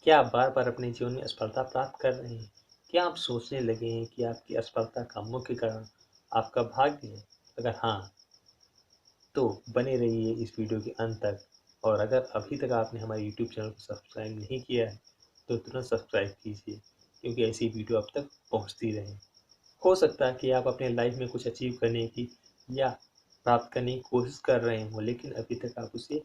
क्या आप बार-बार अपने जीवन में असफलता प्राप्त कर रहे हैं? क्या आप सोचने लगे हैं कि आपकी असफलता का मुख्य कारण आपका भाग्य है? अगर हाँ, तो बने रहिए इस वीडियो के अंत तक। और अगर अभी तक आपने हमारे यूट्यूब चैनल को सब्सक्राइब नहीं किया है, तो तुरंत सब्सक्राइब कीजिए, क्योंकि ऐसी वीडियो अब तक पहुँचती रहे। हो सकता है कि आप अपने लाइफ में कुछ अचीव करने की या प्राप्त करने की कोशिश कर रहे हों, लेकिन अभी तक आप उसे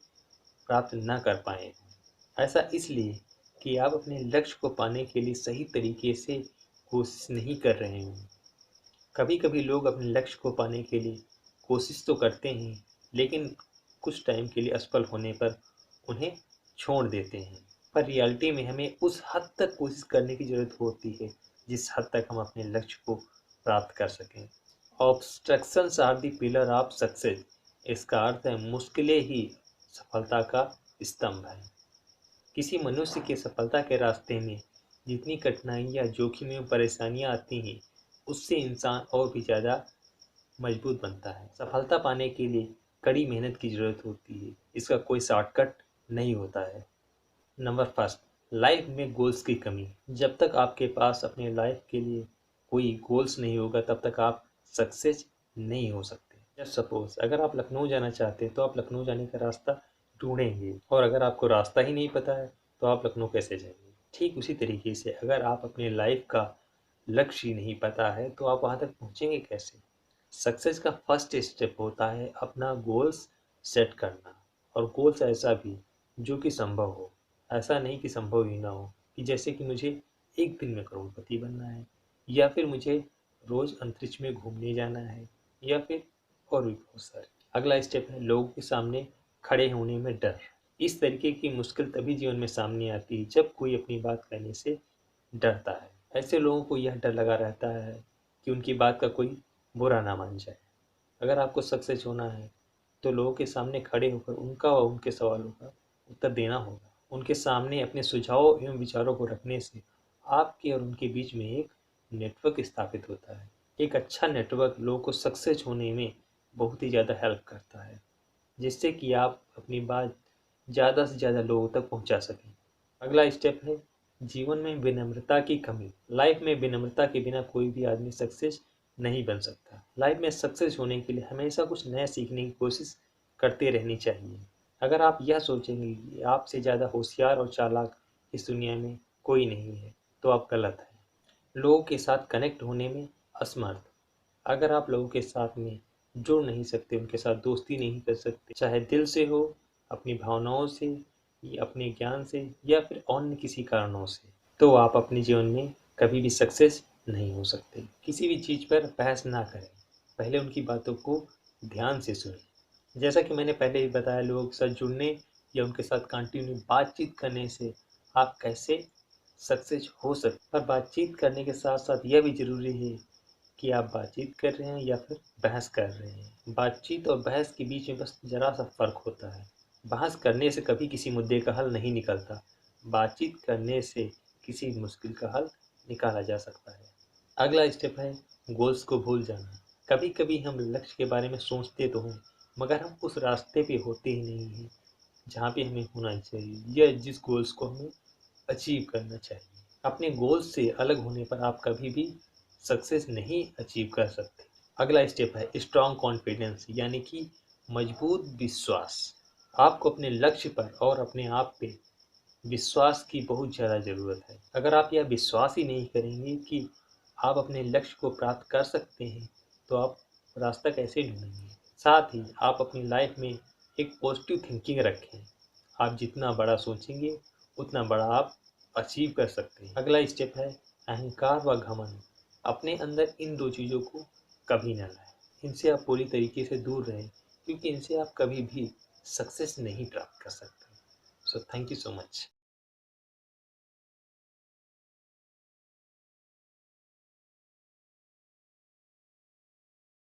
प्राप्त ना कर पाए हों। ऐसा इसलिए कि आप अपने लक्ष्य को पाने के लिए सही तरीके से कोशिश नहीं कर रहे हों। कभी-कभी लोग अपने लक्ष्य को पाने के लिए कोशिश तो करते हैं, लेकिन कुछ टाइम के लिए असफल होने पर उन्हें छोड़ देते हैं। पर रियलिटी में हमें उस हद तक कोशिश करने की ज़रूरत होती है, जिस हद तक हम अपने लक्ष्य को प्राप्त कर सकें। Obstructions are the pillar of success. इसका अर्थ है मुश्किलें ही सफलता का स्तंभ है। किसी मनुष्य के सफलता के रास्ते में जितनी कठिनाइयाँ, जोखिम एवं परेशानियाँ आती हैं, उससे इंसान और भी ज़्यादा मजबूत बनता है। सफलता पाने के लिए कड़ी मेहनत की ज़रूरत होती है। इसका कोई शॉर्टकट नहीं होता है। नंबर फर्स्ट, लाइफ में गोल्स की कमी। जब तक आपके पास अपने लाइफ के लिए कोई गोल्स नहीं होगा, तब तक आप सक्सेस नहीं हो सकते। जस्ट सपोज अगर आप लखनऊ जाना चाहते हैं, तो आप लखनऊ जाने का रास्ता ढूंढेंगे, और अगर आपको रास्ता ही नहीं पता है, तो आप लखनऊ कैसे जाएंगे? ठीक उसी तरीके से अगर आप अपने लाइफ का लक्ष्य ही नहीं पता है, तो आप वहाँ तक पहुँचेंगे कैसे? सक्सेस का फर्स्ट स्टेप होता है अपना गोल्स सेट करना, और गोल्स ऐसा भी जो कि संभव हो। ऐसा नहीं कि संभव ही ना हो, कि जैसे कि मुझे एक दिन में करोड़पति बनना है, या फिर मुझे रोज अंतरिक्ष में घूमने जाना है, या फिर और भी बहुत सारे। अगला स्टेप है लोगों के सामने खड़े होने में डर। इस तरीके की मुश्किल तभी जीवन में सामने आती है जब कोई अपनी बात कहने से डरता है। ऐसे लोगों को यह डर लगा रहता है कि उनकी बात का कोई बुरा ना मान जाए। अगर आपको सक्सेस होना है, तो लोगों के सामने खड़े होकर उनका और उनके सवालों का उत्तर देना होगा। उनके सामने अपने सुझाव एवं विचारों को रखने से आपके और उनके बीच में एक नेटवर्क स्थापित होता है। एक अच्छा नेटवर्क लोगों को सक्सेस होने में बहुत ही ज़्यादा हेल्प करता है, जिससे कि आप अपनी बात ज़्यादा से ज़्यादा लोगों तक पहुंचा सकें। अगला स्टेप है जीवन में विनम्रता की कमी। लाइफ में विनम्रता के बिना कोई भी आदमी सक्सेस नहीं बन सकता। लाइफ में सक्सेस होने के लिए हमेशा कुछ नया सीखने की कोशिश करते रहनी चाहिए। अगर आप यह सोचेंगे कि आपसे ज़्यादा होशियार और चालाक इस दुनिया में कोई नहीं है, तो आप गलत हैं। लोगों के साथ कनेक्ट होने में असमर्थ। अगर आप लोगों के साथ में जुड़ नहीं सकते, उनके साथ दोस्ती नहीं कर सकते, चाहे दिल से हो, अपनी भावनाओं से, या अपने ज्ञान से, या फिर अन्य किसी कारणों से, तो आप अपने जीवन में कभी भी सक्सेस नहीं हो सकते। किसी भी चीज़ पर बहस ना करें, पहले उनकी बातों को ध्यान से सुनें। जैसा कि मैंने पहले ही बताया, लोगों के साथ जुड़ने या उनके साथ कंटिन्यू बातचीत करने से आप कैसे सक्सेस हो सकते। पर बातचीत करने के साथ साथ यह भी ज़रूरी है कि आप बातचीत कर रहे हैं या फिर बहस कर रहे हैं। बातचीत और बहस के बीच में बस ज़रा सा फ़र्क होता है। बहस करने से कभी किसी मुद्दे का हल नहीं निकलता। बातचीत करने से किसी मुश्किल का हल निकाला जा सकता है। अगला स्टेप है गोल्स को भूल जाना। कभी-कभी हम लक्ष्य के बारे में सोचते तो हैं, मगर हम उस रास्ते पे होते ही नहीं हैं, जहाँ पे हमें होना चाहिए, या जिस गोल्स को हमें अचीव करना चाहिए। अपने गोल्स से अलग होने पर आप कभी भी सक्सेस नहीं अचीव कर सकते। अगला स्टेप है स्ट्रॉन्ग कॉन्फिडेंस, यानी कि मजबूत विश्वास। आपको अपने लक्ष्य पर और अपने आप पे विश्वास की बहुत ज़्यादा ज़रूरत है। अगर आप यह विश्वास ही नहीं करेंगे कि आप अपने लक्ष्य को प्राप्त कर सकते हैं, तो आप रास्ता कैसे ढूंढेंगे? साथ ही आप अपनी लाइफ में एक पॉजिटिव थिंकिंग रखें। आप जितना बड़ा सोचेंगे, उतना बड़ा आप अचीव कर सकते हैं। अगला स्टेप है अहंकार व घमंड। अपने अंदर इन दो चीज़ों को कभी ना लाएं। इनसे आप पूरी तरीके से दूर रहें, क्योंकि इनसे आप कभी भी सक्सेस नहीं प्राप्त कर सकते। So thank you so much.